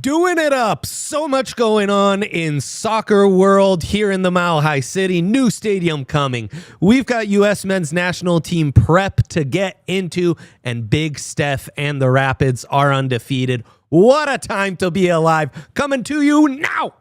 Doing it up. So much going on in soccer world here in the Mile High City. New stadium coming. We've got U.S. men's national team prep to get into, and Big Steph and the Rapids are undefeated. What a time to be alive. Coming to you now.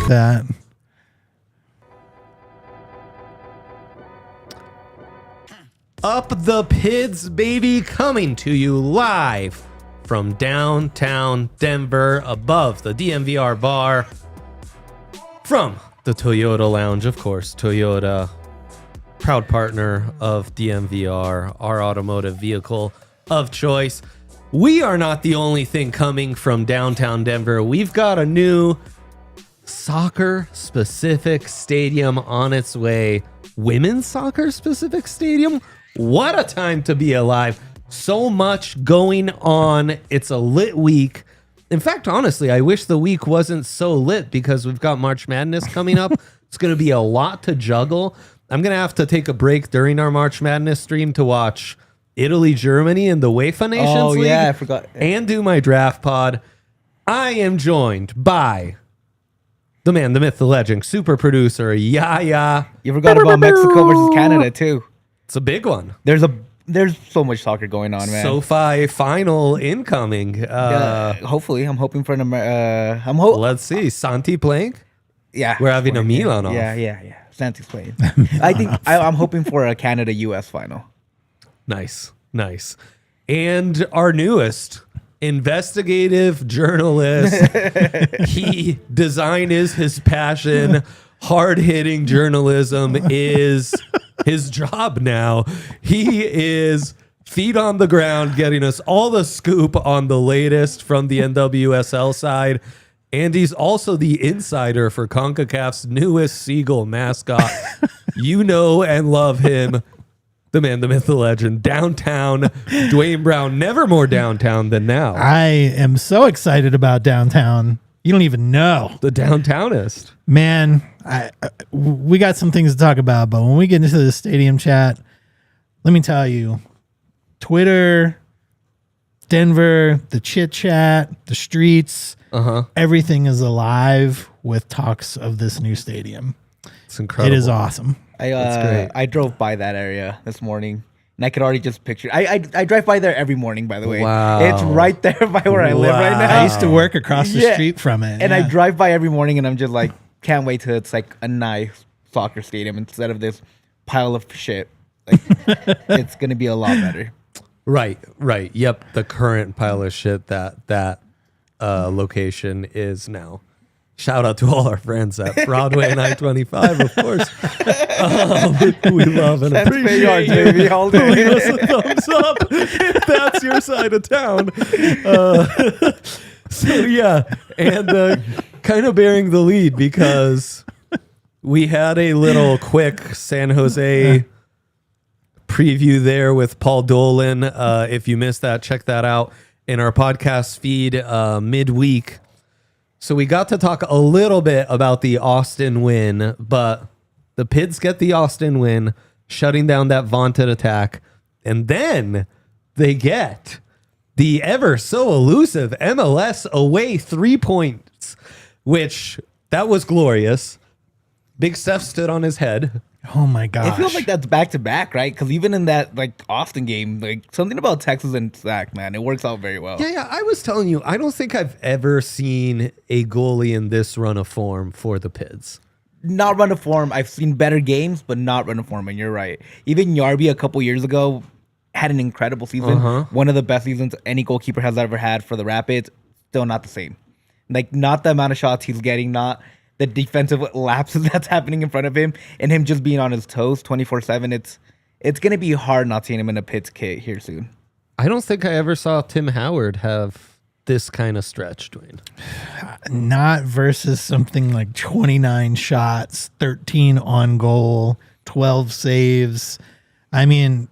That Up the Pids, baby, coming to you live from downtown Denver, above the DNVR bar, from the Toyota Lounge, of course. Toyota, proud partner of DNVR, our automotive vehicle of choice. We are not the only thing coming from downtown Denver. We've got a new soccer-specific stadium on its way. Women's soccer-specific stadium? What a time to be alive. So much going on. It's a lit week. In fact, honestly, I wish the week wasn't so lit because we've got March Madness coming up. It's going to be a lot to juggle. I'm going to have to take a break during our March Madness stream to watch Italy, Germany in the UEFA Nations League. Yeah, I forgot. And do my draft pod. I am joined by the man, the myth, the legend, super producer, Yaya. You forgot about Mexico versus Canada, too. It's a big one. There's so much soccer going on, man. SoFi final incoming. Hopefully, I'm hoping for an Let's see. Santi playing? Yeah. We're having a Milan off. Yeah. Santi's playing. I think I'm hoping for a Canada-US final. Nice. And our newest investigative journalist. Design is his passion. Hard-hitting journalism is his job now. He is feet on the ground, getting us all the scoop on the latest from the NWSL side. And he's also the insider for CONCACAF's newest Seagull mascot. You know and love him. The man, the myth, the legend, downtown Dwayne Brown, never more downtown than now. I am so excited about downtown. You don't even know. The downtownist. Man, we got some things to talk about, but when we get into the stadium chat, let me tell you, Twitter, Denver, the chit chat, the streets, everything is alive with talks of this new stadium. It's incredible. It is awesome. I drove by that area this morning, and I could already just picture. I drive by there every morning, by the way. Wow. It's right there by where I live right now. I used to work across the street from it. And I drive by every morning, and I'm just like, can't wait till it's like a nice soccer stadium instead of this pile of shit. Like, it's going to be a lot better. Right. Yep, the current pile of shit that location is now. Shout out to all our friends at Broadway and I-25, of course. We love and appreciate you. Baby, all day. Leave us a thumbs up if that's your side of town. So yeah, and kind of bearing the lead because we had a little quick San Jose preview there with Paul Dolan. If you missed that, check that out in our podcast feed midweek. So we got to talk a little bit about the Austin win, but the Pids get the Austin win, shutting down that vaunted attack. And then they get the ever so elusive MLS away 3 points, which that was glorious. Big Steph stood on his head. Oh my gosh. It feels like that's back to back, right? Because even in that like Austin game, like something about Texas and Zack, man, it works out very well. Yeah. I was telling you, I don't think I've ever seen a goalie in this run of form for the Pids. Not run of form. I've seen better games, but not run of form. And you're right. Even Yarby a couple years ago had an incredible season. One of the best seasons any goalkeeper has ever had for the Rapids. Still not the same. Like, not the amount of shots he's getting, not the defensive lapses that's happening in front of him, and him just being on his toes 24/7. It's going to be hard not seeing him in a Pids kit here soon. I don't think I ever saw Tim Howard have this kind of stretch, Dwayne? Not versus something like 29 shots, 13 on goal, 12 saves. I mean,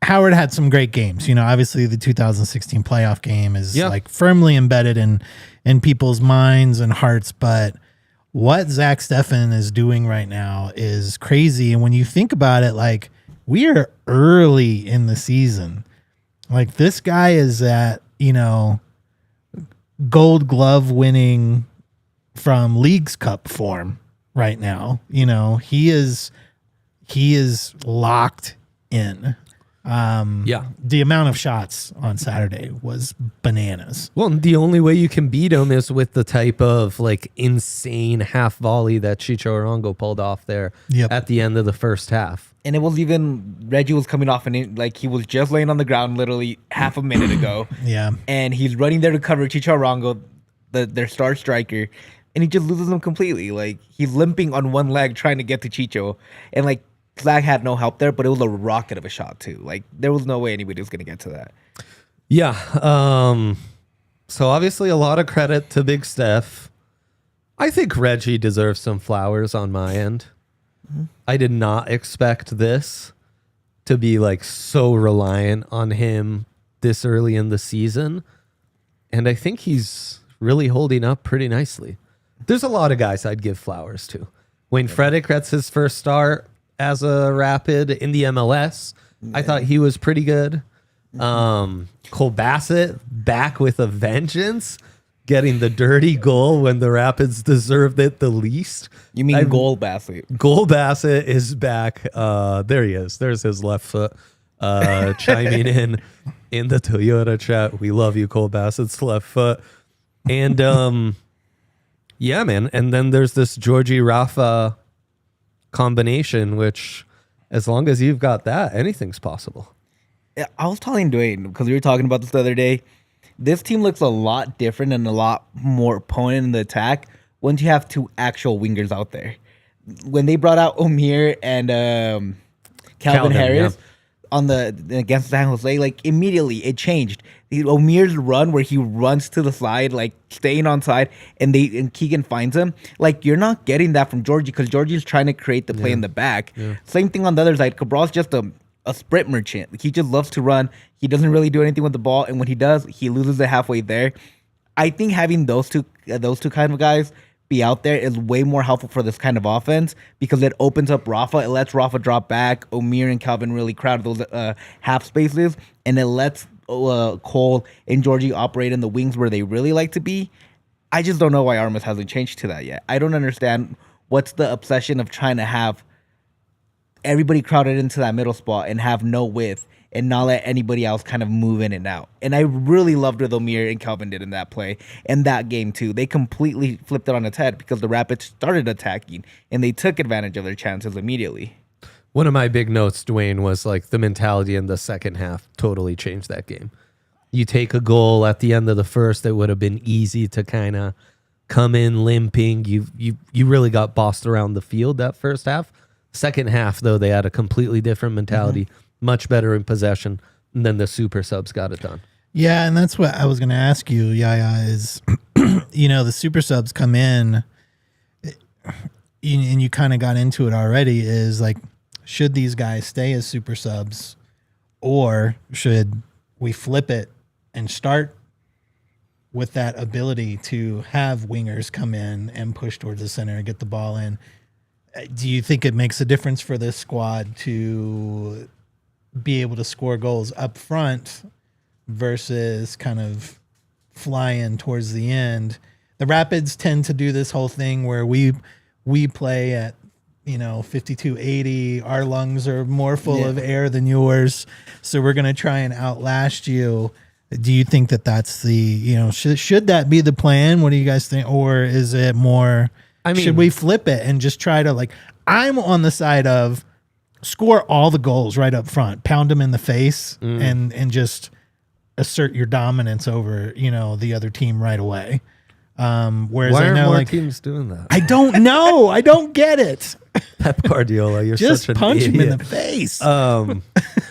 Howard had some great games. Obviously the 2016 playoff game is like firmly embedded in people's minds and hearts. But what Zack Steffen is doing right now is crazy. And when you think about it, like, we are early in the season. Like, this guy is at, Gold Glove winning from Leagues Cup form right now. He is locked in. The amount of shots on Saturday was bananas. Well, the only way you can beat him is with the type of like insane half volley that Chicho Arango pulled off there at the end of the first half. And it was even Reggie was coming off and he was just laying on the ground literally half a minute ago. And he's running there to cover Chicho Arango, their star striker, and he just loses him completely. Like, he's limping on one leg trying to get to Chicho, and like Zach had no help there, but it was a rocket of a shot too. Like, there was no way anybody was going to get to that. Yeah. So obviously a lot of credit to Big Steph. I think Reggie deserves some flowers on my end. I did not expect this to be like so reliant on him this early in the season. And I think he's really holding up pretty nicely. There's a lot of guys I'd give flowers to. Wayne Frederick gets his first start as a Rapid in the MLS. I thought he was pretty good. Cole Bassett back with a vengeance, getting the dirty goal when the Rapids deserved it the least. You mean Cole Bassett? Cole Bassett is back. There he is. There's his left foot chiming in the Toyota chat. We love you, Cole Bassett's left foot. And yeah, man. And then there's this Đorđe Rafa combination, which as long as you've got that, anything's possible. I was telling Dwayne, because we were talking about this the other day, this team looks a lot different and a lot more opponent in the attack once you have two actual wingers out there. When they brought out Omir and Calvin Harris on against San Jose, like, immediately it changed. Omir's run where he runs to the side, like staying on side, and Keegan finds him. Like, you're not getting that from Đorđe, because Georgie's trying to create the play in the back. Same thing on the other side. Cabral's just a sprint merchant. He just loves to run. He doesn't really do anything with the ball, and when he does, he loses it halfway there. I think having those two kind of guys be out there is way more helpful for this kind of offense, because it opens up Rafa. It lets Rafa drop back. Omir and Calvin really crowd those half spaces, and it lets Cole and Đorđe operate in the wings where they really like to be. I just don't know why Armas hasn't changed to that yet. I don't understand what's the obsession of trying to have everybody crowded into that middle spot and have no width and not let anybody else kind of move in and out. And I really loved what Omir and Calvin did in that play and that game too. They completely flipped it on its head because the Rapids started attacking and they took advantage of their chances immediately. One of my big notes, Dwayne, was like the mentality in the second half totally changed that game. You take a goal at the end of the first that would have been easy to kind of come in limping. You really got bossed around the field that first half. Second half, though, they had a completely different mentality, much better in possession, and then the super subs got it done. Yeah, and that's what I was going to ask you, Yaya, is, the super subs come in, and you kind of got into it already, is like, should these guys stay as super subs, or should we flip it and start with that ability to have wingers come in and push towards the center and get the ball in? Do you think it makes a difference for this squad to be able to score goals up front versus kind of flying towards the end? The Rapids tend to do this whole thing where we play at 52-80. Our lungs are more full of air than yours, so we're gonna try and outlast you. Do you think that that's the should that be the plan? What do you guys think, or is it more? I mean, should we flip it and just try to I'm on the side of score all the goals right up front, pound them in the face, and just assert your dominance over the other team right away. Whereas why I know aren't more teams doing that? I don't know. I don't get it. Pep Guardiola, you're just such an punch idiot. him in the face.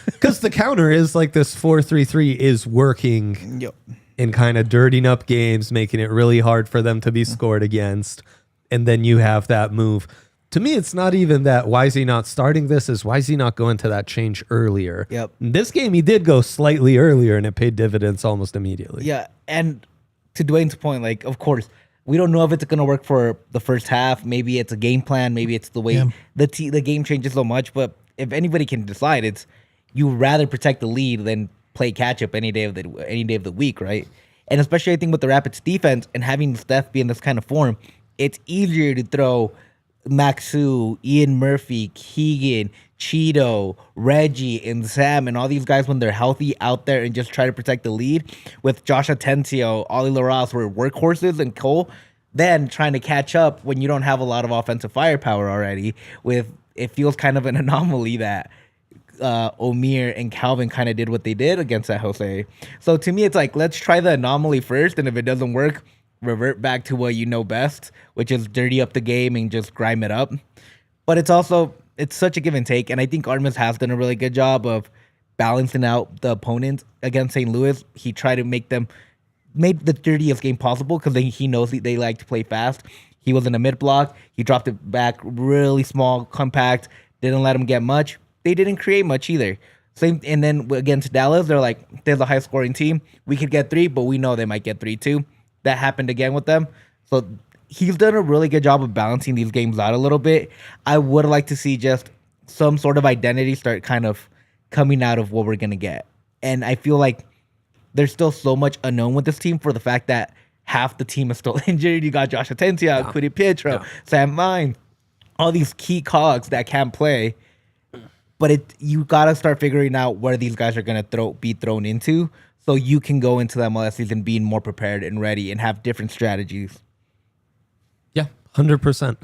Because the counter is like this 4-3-3 is working and kind of dirtying up games, making it really hard for them to be scored against. And then you have that move. To me, it's not even that why is he not starting this, is why is he not going to that change earlier? Yep. In this game, he did go slightly earlier, and it paid dividends almost immediately. Yeah, and to Dwayne's point, like, of course, we don't know if it's going to work for the first half. Maybe it's a game plan. Maybe it's the way the game changes so much. But if anybody can decide, it's you rather protect the lead than play catch up any day of the week, right? And especially I think with the Rapids defense and having Steph be in this kind of form, it's easier to throw Maxu, Ian Murphy, Keegan, Cheeto, Reggie, and Sam, and all these guys when they're healthy out there and just try to protect the lead. With Josh Atencio, Ollie Laros were workhorses, and Cole then trying to catch up when you don't have a lot of offensive firepower already. It feels kind of an anomaly that Omir and Calvin kind of did what they did against San Jose. So to me, it's like, let's try the anomaly first, and if it doesn't work, revert back to what you know best, which is dirty up the game and just grime it up. But it's such a give and take, and I think Armas has done a really good job of balancing out the opponents against St. Louis. He tried to made the dirtiest game possible because he knows they like to play fast. He was in a mid block. He dropped it back really small, compact, didn't let him get much. They didn't create much either. And then against Dallas, they're like, there's a high scoring team. We could get 3, but we know they might get 3 too. That happened again with them. So he's done a really good job of balancing these games out a little bit. I would like to see just some sort of identity start kind of coming out of what we're going to get. And I feel like there's still so much unknown with this team for the fact that half the team is still injured. You got Josh Atencio, Quiddy Pietro, Sam Mine, all these key cogs that can't play. But you got to start figuring out where these guys are going to be thrown into so you can go into the MLS season being more prepared and ready and have different strategies. Yeah, 100%.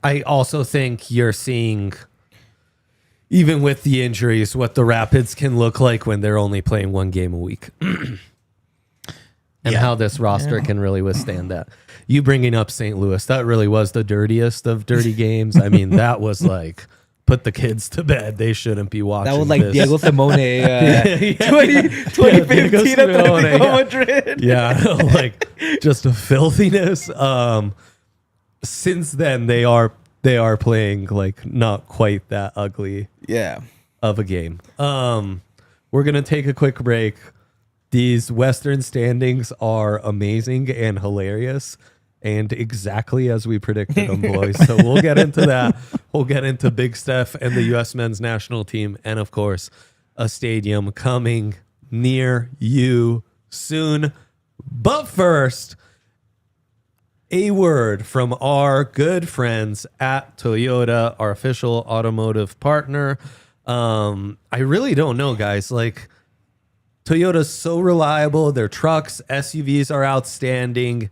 I also think you're seeing, even with the injuries, what the Rapids can look like when they're only playing one game a week. And how this roster can really withstand that. You bringing up St. Louis, that really was the dirtiest of dirty games. I mean, that was like, put the kids to bed. They shouldn't be watching. That was like this. Diego Simone, 2015 at Atletico Madrid. Yeah, like just a filthiness. Since then, they are playing like not quite that ugly of a game. We're gonna take a quick break. These Western standings are amazing and hilarious. And exactly as we predicted them, boys. So we'll get into that. We'll get into Big Steph and the U.S. men's national team. And, of course, a stadium coming near you soon. But first, a word from our good friends at Toyota, our official automotive partner. I really don't know, guys. Like, Toyota's so reliable. Their trucks, SUVs are outstanding.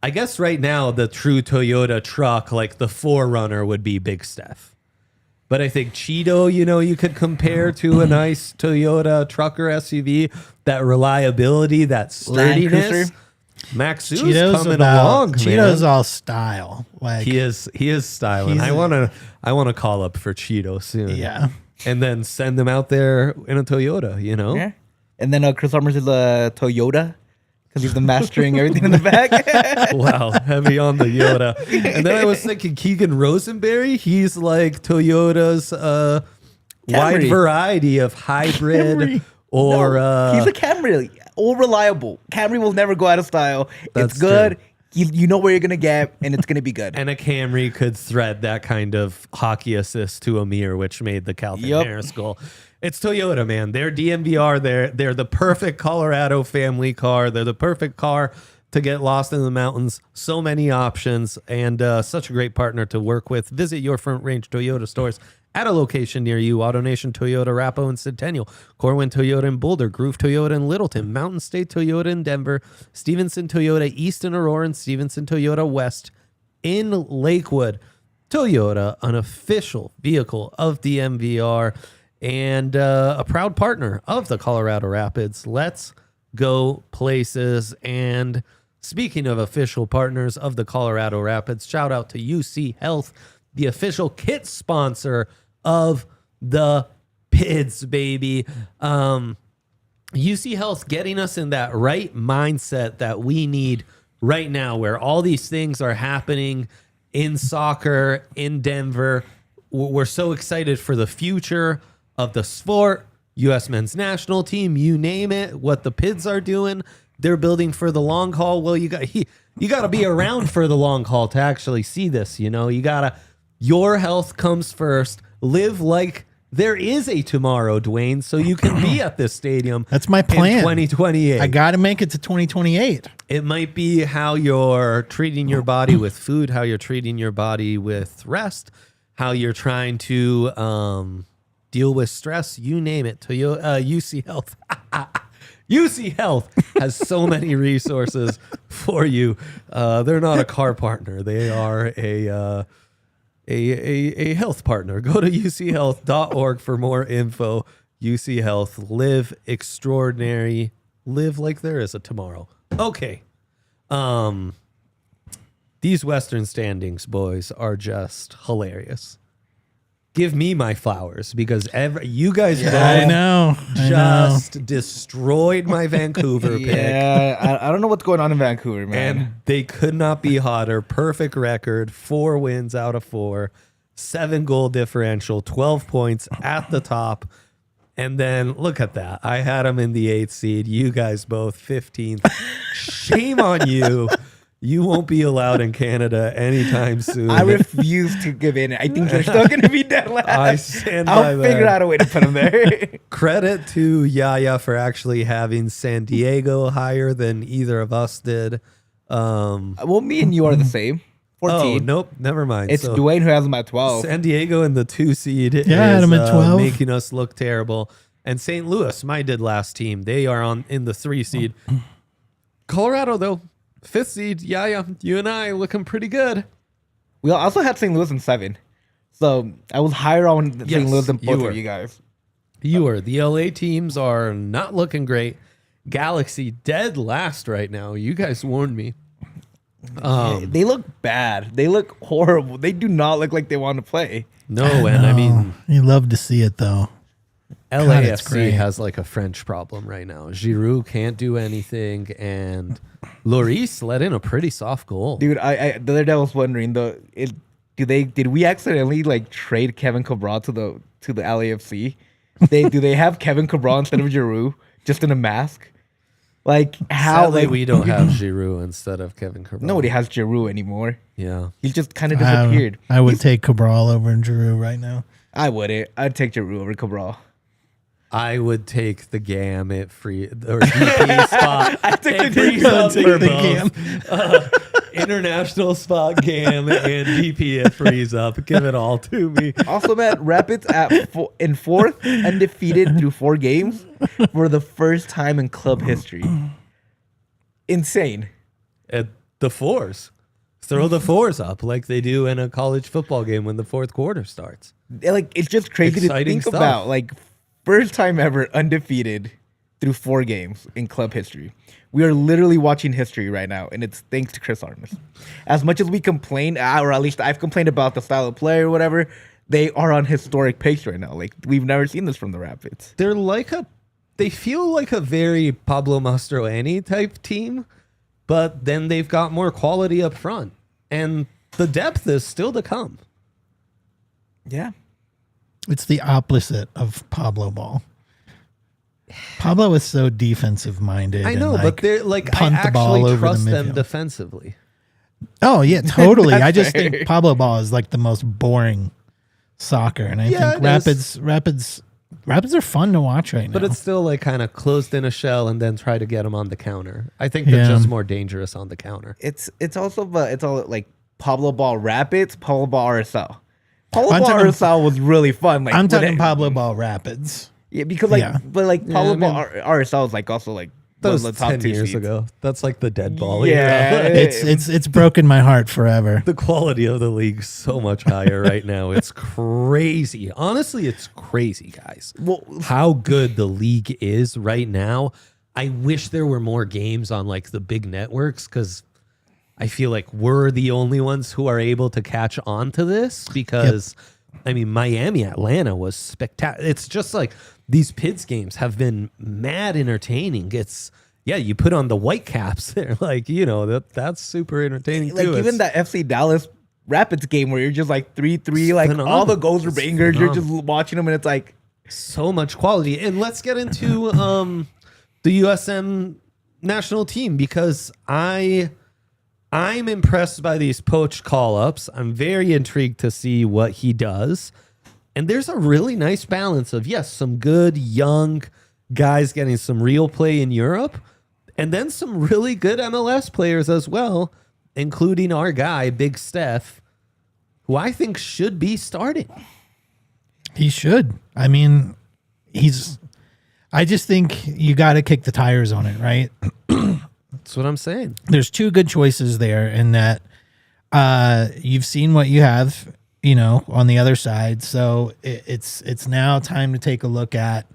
I guess right now the true Toyota truck, like the 4Runner, would be Big Steph. But I think Cheeto, you could compare to a nice Toyota trucker SUV. That reliability, that sturdiness. Maxu's coming along, Cheeto's man. all style. Like he is styling. I want to call up for Cheeto soon. Yeah. And then send them out there in a Toyota, Yeah. And then Chris Summers is a Toyota. Because he's the mastering everything in the back. Wow, heavy on the Yoda. And then I was thinking Keegan Rosenberry. He's like Toyota's wide variety of hybrid Camry. or... he's a Camry. All reliable. Camry will never go out of style. That's it's good. true. You know where you're going to get, and it's going to be good. And a Camry could thread that kind of hockey assist to Amir, which made the Calvin Harris goal. It's Toyota, man. They're DNVR. They're the perfect Colorado family car. They're the perfect car to get lost in the mountains. So many options and such a great partner to work with. Visit your Front Range Toyota stores at a location near you. AutoNation Toyota, Arapahoe and Centennial, Corwin Toyota in Boulder, Groove Toyota in Littleton, Mountain State Toyota in Denver, Stevenson Toyota East in Aurora, and Stevenson Toyota West in Lakewood. Toyota, an official vehicle of DNVR and a proud partner of the Colorado Rapids. Let's go places. And speaking of official partners of the Colorado Rapids, shout out to UC Health, the official kit sponsor of the PIDS, baby. UC Health getting us in that right mindset that we need right now, where all these things are happening in soccer, in Denver. We're so excited for the future of the sport, U.S. men's national team, you name it, what the Pids are doing. They're building for the long haul. Well, you got to be around for the long haul to actually see this. Your health comes first. Live like there is a tomorrow, Dwayne, so you can be at this stadium. That's my plan. In 2028. I got to make it to 2028. It might be how you're treating your body with food, how you're treating your body with rest, how you're trying to deal with stress, you name it. To UC Health. UC Health has so many resources for you. They're not a car partner. They are a health partner. Go to uchealth.org for more info. UC Health, live extraordinary, live like there is a tomorrow. Okay. These Western standings, boys, are just hilarious. Give me my flowers, because you guys I know. destroyed my Vancouver pick. Yeah, I don't know what's going on in Vancouver, man. And they could not be hotter. Perfect record, 4 wins out of 4, 7 goal differential, 12 points at the top. And then look at that. I had them in the 8th seed. You guys both 15th. Shame on you. You won't be allowed in Canada anytime soon. I refuse to give in. I think they're still going to be dead last. I stand by I'll that. figure out a way to put them there. Credit to Yaya for actually having San Diego higher than either of us did. Well, me and you are the same. 14. Oh, nope. Never mind. It's So, Dwayne who has them at 12. San Diego in the 2 seed I had is them at 12. making us look terrible. And St. Louis, my did last team, they are in the 3 seed. Colorado, though, 5th seed. Yeah, you and I looking pretty good. We also had St. Louis in 7. So I was higher on Yes, St. Louis than you both were. of you guys. You are. The LA teams are not looking great. Galaxy dead last right now. You guys warned me. They look bad. They look horrible. They do not look like they want to play. No, and I mean, You love to see it, though. God, it's LAFC great. has like a French problem right now. Giroud can't do anything, and Lloris let in a pretty soft goal. Dude, I the other day I was wondering did we accidentally like trade Kevin Cabral to the LAFC? Do they have Kevin Cabral instead of Giroud just in a mask? Like how Sadly, like we don't have Giroud instead of Kevin Cabral. nobody has Giroud anymore. Yeah. He just kind of disappeared. I would take Cabral over Giroud right now. I wouldn't. I'd take Giroud over Cabral. I would take the GAM at free or DP spot. I take and the freeze DP. up Take for the both. International spot GAM and DP at freeze up. Give it all to me. Also, man, Rapids in 4th, undefeated through 4 games for the first time in club history. Insane. At the 4s. Throw the 4s up like they do in a college football game when the 4th quarter starts. Like it's just crazy Exciting to think stuff. about. Like first time ever undefeated through 4 games in club history. We are literally watching history right now, and it's thanks to Chris Armas. As much as we complain, or at least I've complained about the style of play or whatever, they are on historic pace right now. Like we've never seen this from the Rapids. They feel like a very Pablo Mastroeni type team, but then they've got more quality up front, and the depth is still to come. Yeah. It's the opposite of Pablo ball. Pablo is so defensive minded. I know, but they're like, I punt the ball actually over the trust them midfield. defensively. Oh yeah, totally. I just fair. think Pablo ball is like the most boring soccer, and I Yeah, think it is. Rapids are fun to watch right now. But it's still like kind of closed in a shell and then try to get them on the counter. I think they're Yeah. just more dangerous on the counter. It's also it's all like Pablo Ball Rapids, Pablo Ball RSL. Pablo I'm Ball talking- RSL was really fun. Like I'm when talking it- Pablo ball Rapids. Yeah, because Yeah. but Yeah, Pablo I Ball mean- RSL is like also like That one was of the top 10 2 years seeds. ago. That's like the dead ball. Yeah. It's broken my heart forever. The quality of the league's so much higher right now. It's crazy. Honestly, it's crazy, guys. Well, How good the league is right now. I wish there were more games on like the big networks, because I feel like we're the only ones who are able to catch on to this, because I mean, Miami, Atlanta was spectacular. It's just like these Pids games have been mad entertaining. You put on the Whitecaps. They're like, that's super entertaining like too. even that FC Dallas Rapids game where you're just like 3-3, like all the goals are bangers. You're just watching them and it's like so much quality. And let's get into the USM national team, because I'm impressed by these poach call-ups. I'm very intrigued to see what he does. And there's a really nice balance of, yes, some good young guys getting some real play in Europe, and then some really good MLS players as well, including our guy, Big Steph, who I think should be starting. He should. I mean, I just think you got to kick the tires on it, right? That's what I'm saying. There's two good choices there in that you've seen what you have, on the other side. So it's now time to take a look at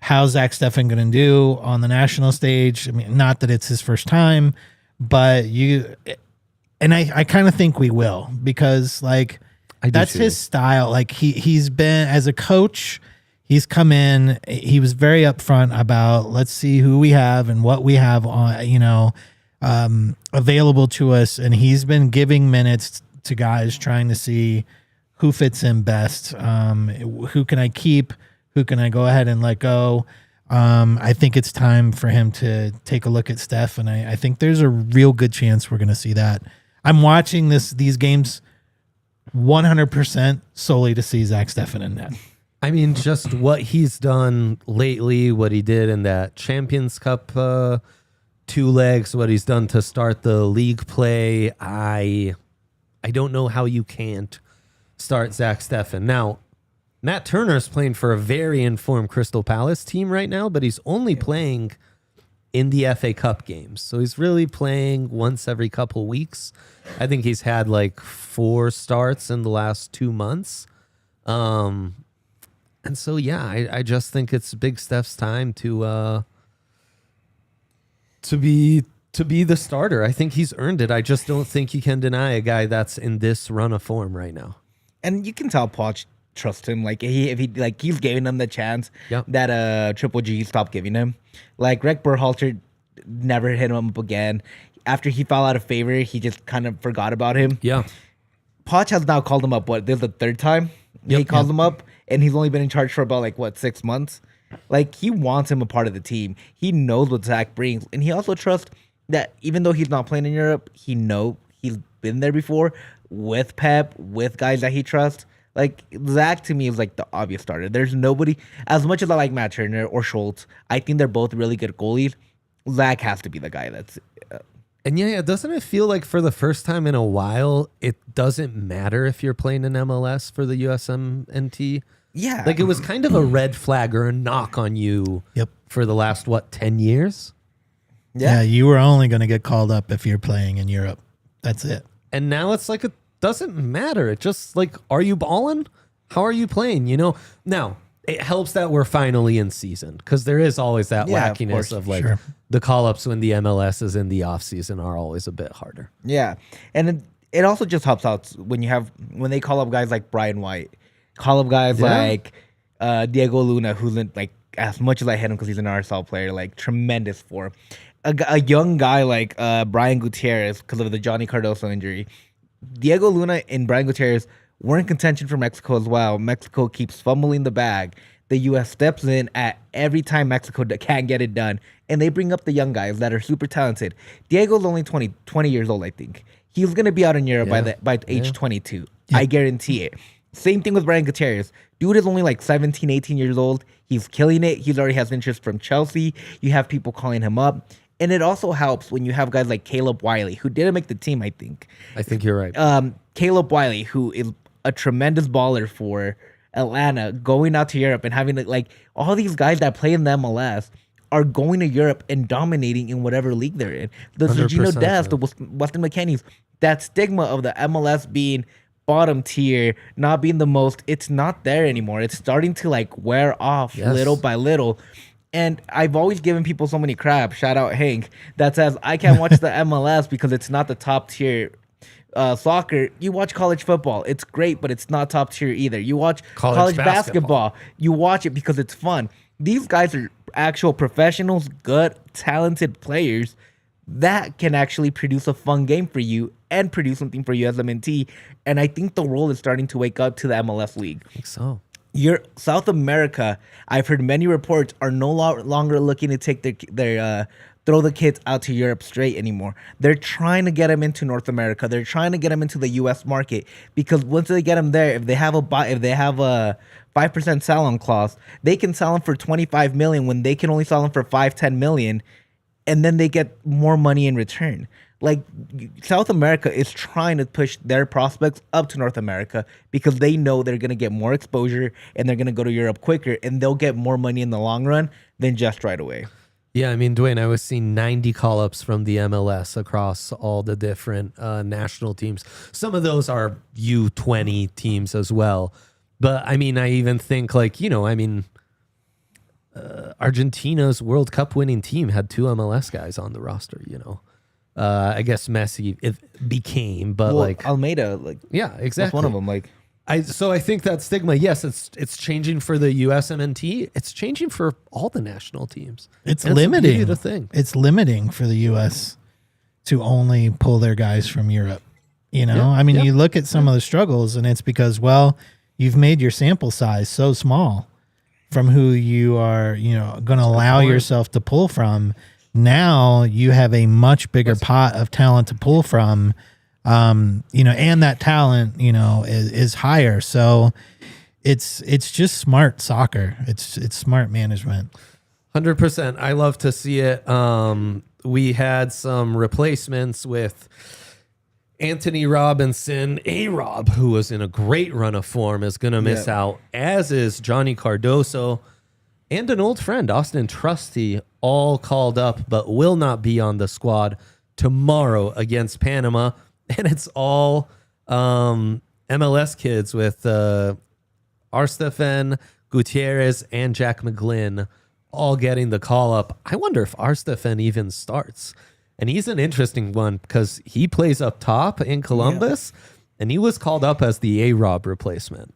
how's Zack Steffen going to do on the national stage. I mean, not that it's his first time, but I kind of think we will, because like that's his style. Like he's been, as a coach, he's come in, he was very upfront about, let's see who we have and what we have on, available to us. And he's been giving minutes to guys, trying to see who fits in best. Who can I keep? Who can I go ahead and let go? I think it's time for him to take a look at Steph, and I think there's a real good chance we're going to see that. I'm watching these games 100% solely to see Zack Steffen in net. I mean, just what he's done lately, what he did in that Champions Cup 2 legs, what he's done to start the league play. I don't know how you can't start Zack Steffen. Now, Matt Turner is playing for a very informed Crystal Palace team right now, but he's only playing in the FA Cup games. So he's really playing once every couple weeks. I think he's had like 4 starts in the last 2 months. And so, yeah, I just think it's Big Steph's time to be the starter. I think he's earned it. I just don't think you can deny a guy that's in this run of form right now. And you can tell Poch trust him. Like he's giving him the chance that Triple G stopped giving him. Like Greg Berhalter never hit him up again. After he fell out of favor, he just kind of forgot about him. Yeah. Poch has now called him up. This is the 3rd time he called him up, and he's only been in charge for about 6 months. Like, he wants him a part of the team. He knows what Zach brings, and he also trusts that even though he's not playing in Europe, he's been there before with Pep, with guys that he trusts. Like, Zach, to me, is like the obvious starter. There's nobody, as much as I like Matt Turner or Schultz, I think they're both really good goalies. Zach has to be the guy that's... And yeah, doesn't it feel like for the first time in a while, it doesn't matter if you're playing in MLS for the USMNT? Yeah. Like, it was kind of a red flag or a knock on you for the last, 10 years? Yeah, you were only going to get called up if you're playing in Europe. That's it. And now it's like, it doesn't matter. It just like, are you balling? How are you playing? Now, it helps that we're finally in season, because there is always that wackiness of like the call-ups when the MLS is in the off-season are always a bit harder. Yeah. And it also just helps out when they call up guys like Brian White, call up guys like Diego Luna, who's like, as much as I hate him because he's an RSL player, like tremendous form. A young guy like Brian Gutierrez, because of the Johnny Cardoso injury. Diego Luna and Brian Gutierrez were in contention for Mexico as well. Mexico keeps fumbling the bag. The U.S. steps in at every time Mexico can't get it done. And they bring up the young guys that are super talented. Diego's only 20 years old, I think. He's going to be out in Europe by age 22. Yeah. I guarantee it. Same thing with Brian Gutierrez. Dude is only like 17, 18 years old. He's killing it. He already has interest from Chelsea. You have people calling him up. And it also helps when you have guys like Caleb Wiley, who didn't make the team, I think. I think you're right. Caleb Wiley, who is a tremendous baller for Atlanta, going out to Europe and having like all these guys that play in the MLS are going to Europe and dominating in whatever league they're in. The Sergino Dest, the Weston McKennies, that stigma of the MLS being bottom tier, not being the most, it's not there anymore. It's starting to like wear off little by little. And I've always given people so many crap, shout out Hank, that says I can't watch the MLS because it's not the top tier soccer, you watch college football. It's great, but it's not top tier either. You watch College college basketball. You watch it because it's fun. These guys are actual professionals, good, talented players that can actually produce a fun game for you and produce something for USMNT. And I think the world is starting to wake up to the MLS league. I think so. South America, I've heard many reports, are no longer looking to take their throw the kids out to Europe straight anymore. They're trying to get them into North America. They're trying to get them into the U.S. market, because once they get them there, if they have a 5% sell-on clause, they can sell them for $25 million when they can only sell them for $5-10 million, and then they get more money in return. Like, South America is trying to push their prospects up to North America because they know they're going to get more exposure and they're going to go to Europe quicker, and they'll get more money in the long run than just right away. Yeah, I mean, Dwayne, I was seeing 90 call-ups from the MLS across all the different national teams. Some of those are U20 teams as well. But, I mean, I even think, like, Argentina's World Cup winning team had 2 MLS guys on the roster, I guess Messi became, but Almeida, yeah, exactly. That's one of them. I think that stigma, yes, it's changing for the USMNT. It's changing for all the national teams. It's and limiting. It's a thing. It's limiting for the U.S. to only pull their guys from Europe. You look at some of the struggles, and it's because, you've made your sample size so small from who you are, going to allow yourself to pull from. Now you have a much bigger pot of talent to pull from, and that talent, is higher. So it's just smart soccer. It's smart management. 100%. I love to see it. We had some replacements with Anthony Robinson. A-Rob, who was in a great run of form, is going to miss out, as is Johnny Cardoso. And an old friend, Austin Trusty, all called up, but will not be on the squad tomorrow against Panama. And it's all MLS kids with Steffen, Gutierrez, and Jack McGlynn all getting the call up. I wonder if Steffen even starts. And he's an interesting one because he plays up top in Columbus, and he was called up as the A-Rob replacement.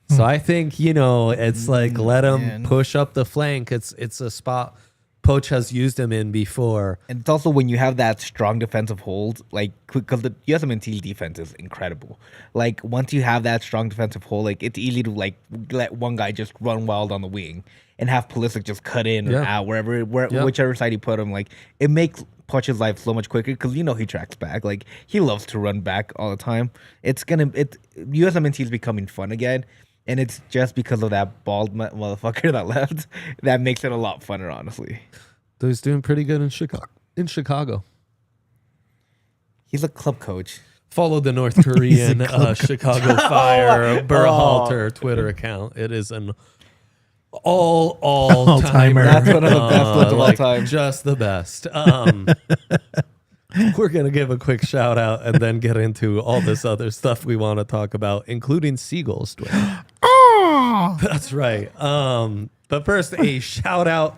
So I think, it's like, let him push up the flank. It's a spot Poach has used him in before. And it's also when you have that strong defensive hold, because the USMNT defense is incredible. Once you have that strong defensive hold, it's easy to, let one guy just run wild on the wing and have Pulisic just cut in or out, whichever side you put him. It makes Poach's life so much quicker because, he tracks back. He loves to run back all the time. USMNT is becoming fun again. And it's just because of that bald motherfucker that left that makes it a lot funner, honestly. So he's doing pretty good in Chicago. He's a club coach. Follow the North Korean Chicago Fire Berhalter Twitter account. It is an all-timer. That's one of the best ones of all time. Just the best. We're going to give a quick shout out and then get into all this other stuff we want to talk about, including seagulls. Oh! That's right. But first, a shout out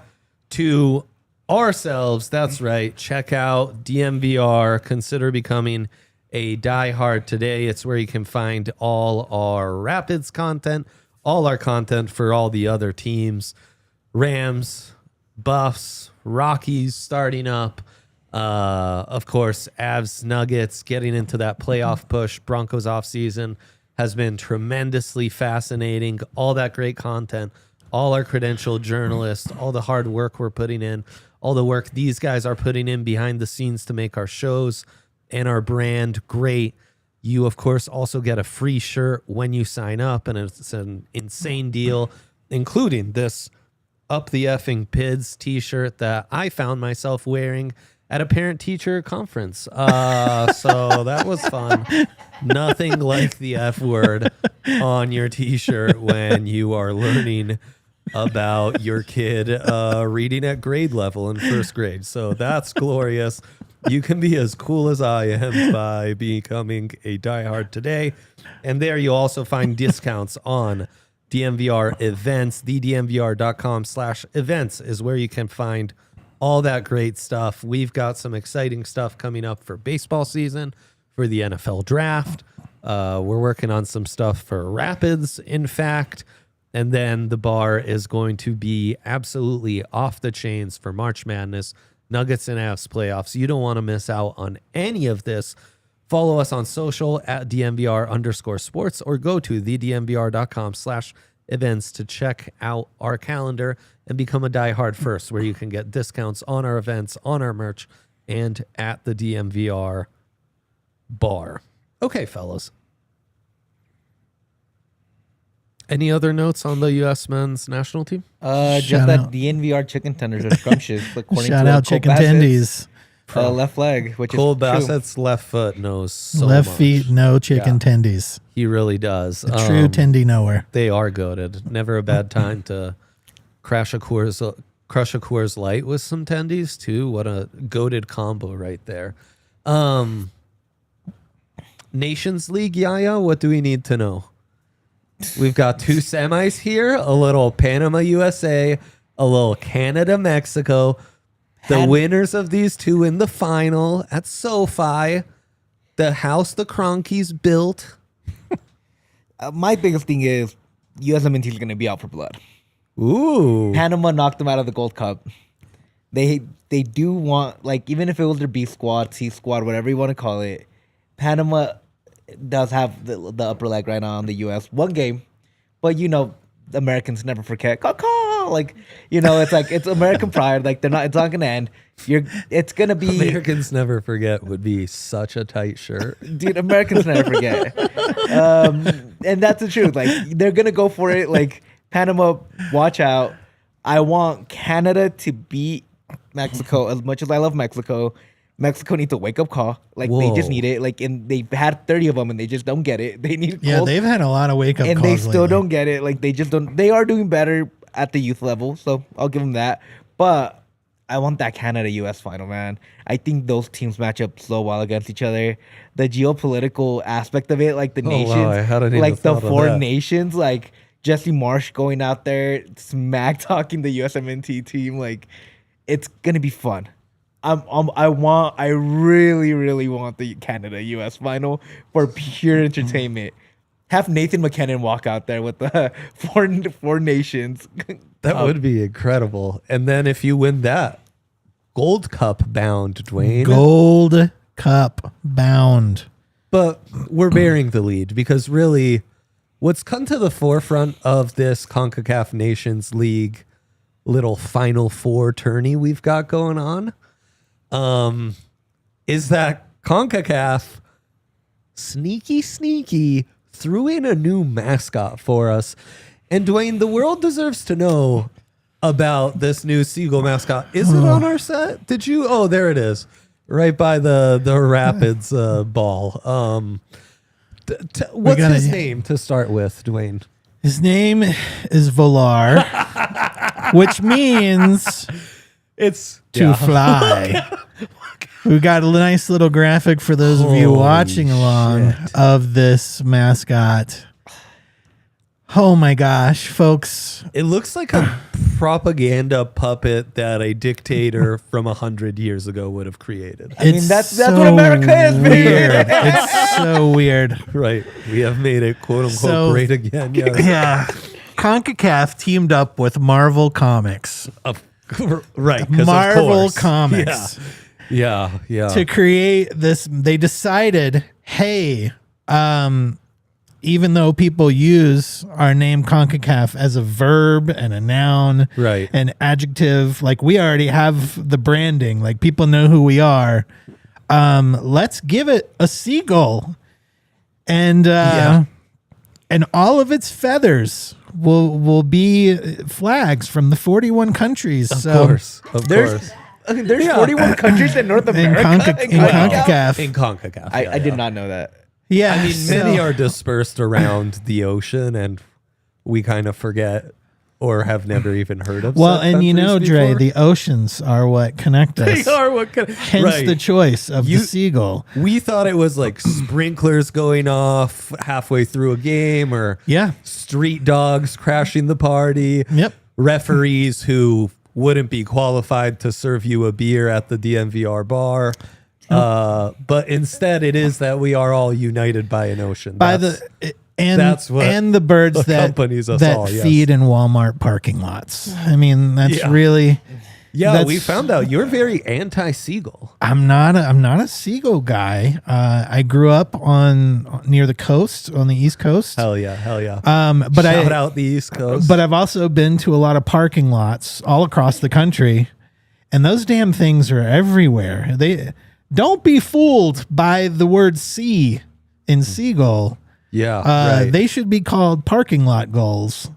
to ourselves. That's right. Check out DNVR. Consider becoming a diehard today. It's where you can find all our Rapids content, all our content for all the other teams. Rams, Buffs, Rockies starting up. Of course, Avs, Nuggets, getting into that playoff push. Broncos offseason has been tremendously fascinating. All that great content, all our credentialed journalists, all the hard work we're putting in, all the work these guys are putting in behind the scenes to make our shows and our brand great. You, of course, also get a free shirt when you sign up, and it's an insane deal, including this Up the Effing Pids t-shirt that I found myself wearing at a parent-teacher conference. So that was fun. Nothing like the F word on your t-shirt when you are learning about your kid reading at grade level in first grade. So that's glorious. You can be as cool as I am by becoming a diehard today. And there you'll also find discounts on DNVR events. TheDNVR.com/events is where you can find all that great stuff. We've got some exciting stuff coming up for baseball season, for the NFL draft. We're working on some stuff for Rapids, in fact. And then the bar is going to be absolutely off the chains for March Madness, Nuggets and Avs playoffs. You don't want to miss out on any of this. Follow us on social at DNVR_sports or go to thednvr.com/events to check out our calendar and become a diehard first, where you can get discounts on our events, on our merch, and at the DNVR bar. Okay, fellas. Any other notes on the U.S. men's national team? Just Shout that out. DNVR chicken tenders are scrumptious. According Shout to out Cole Chicken Bassett's, Tendies. left leg, which Cole is true. Bassett's left foot knows so Left much. feet, no chicken tendies. He really does. A true tendy knower. They are goated. Never a bad time to crush a Coors Light with some tendies too. What a goated combo right there. Nations League, Yaya, what do we need to know? We've got 2 semis here, a little Panama, USA, a little Canada, Mexico. The winners of these 2 in the final at SoFi. The house the Cronkies built. My biggest thing is USMNT is going to be out for blood. Ooh. Panama knocked them out of the Gold Cup. They do want, like, even if it was their B squad, C squad, whatever you want to call it, Panama does have the upper leg right now on the U.S. One game, but Americans never forget. Caw-caw! Like, it's like it's American pride. Like it's not gonna end. It's gonna be Americans never forget would be such a tight shirt. dude. Americans never forget, and that's the truth. Like they're gonna go for it. Like Panama, watch out. I want Canada to beat Mexico as much as I love Mexico. Mexico needs a wake up call. Like they just Whoa. need it. Like and they've had 30 of them and they just don't get it. They need Yeah, gold, they've had a lot of wake up and calls. they still lately. don't get it. Like they just don't. They are doing better at the youth level, so I'll give them that. But I want that Canada US final, man. I think those teams match up so well against each other. The geopolitical aspect of it, like the nations, wow, I hadn't even like the thought of four that. nations, like Jesse Marsh going out there smack talking the USMNT team, like it's gonna be fun. I really, really want the Canada US final for pure entertainment. Have Nathan McKinnon walk out there with the four nations. That would be incredible. And then if you win that, Gold Cup bound, Dwayne. Gold Cup bound. But we're bearing the lead because really what's come to the forefront of this CONCACAF Nations League little Final Four tourney we've got going on is that CONCACAF sneaky threw in a new mascot for us. And Dwayne, the world deserves to know about this new seagull mascot. Is it on our set? Did you? Oh, there it is. Right by the Rapids ball. What's his name to start with, Dwayne? His name is Volar, which means It's to fly. We got a nice little graphic for those of you Holy watching along shit. of this mascot. Oh my gosh, folks. It looks like a propaganda puppet that a dictator from 100 years ago would have created. I mean, that's what America is, baby. weird. It's so weird. Right. We have made it quote unquote So- great again. Yes. Yeah. CONCACAF teamed up with Marvel Comics. Right. 'Cause of Marvel course. Comics. Yeah. To create this, they decided, hey, even though people use our name CONCACAF as a verb and a noun, Right. an adjective, like we already have the branding, like people know who we are. Let's give it a seagull, and and all of its feathers will be flags from the 41 countries. Of so course. Of course. There's 41 countries in North America. in CONCACAF. In CONCACAF. I did not know that. Yeah, I mean, so- many are dispersed around the ocean, and we kind of forget or have never even heard of. Well, said and you know, countries Dre, before. the oceans are what connect us. They are what kind of, Hence right. the choice of You- the seagull. We thought it was like sprinklers going off halfway through a game, or Yeah. street dogs crashing the party. Yep. Referees who wouldn't be qualified to serve you a beer at the DNVR bar. But instead, it is that we are all united by an ocean. That's the birds that accompanies us all, yes. feed in Walmart parking lots. I mean, that's really. Yeah, we found out you're very anti-seagull. I'm not a seagull guy. I grew up near the coast on the East Coast. Hell yeah. But Shout out the East Coast. But I've also been to a lot of parking lots all across the country, and those damn things are everywhere. They don't be fooled by the word sea in seagull. Yeah, right. They should be called parking lot gulls,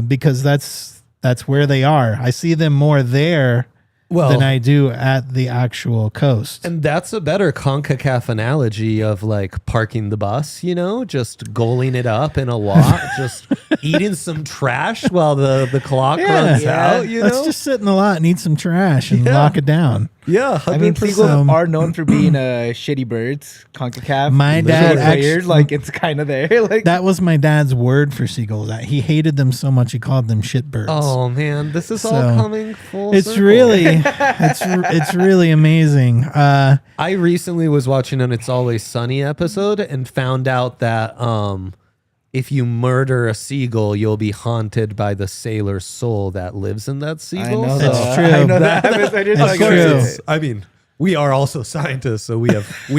because that's where they are. I see them more there than I do at the actual coast. And that's a better CONCACAF analogy of like parking the bus, just goaling it up in a lot, just eating some trash while the clock runs out, Let's just sit in the lot and eat some trash and lock it down. Yeah, 100%. I mean, seagulls are known for being shitty birds. CONCACAF. My dad actually, it's kind of there. Like that was my dad's word for seagulls. He hated them so much he called them shit birds. Oh man, this is all coming full It's circle. really, it's really amazing. I recently was watching an It's Always Sunny episode and found out that if you murder a seagull, you'll be haunted by the sailor's soul that lives in that seagull. I know That's true. I know that. That's true. I mean, we are also scientists, so we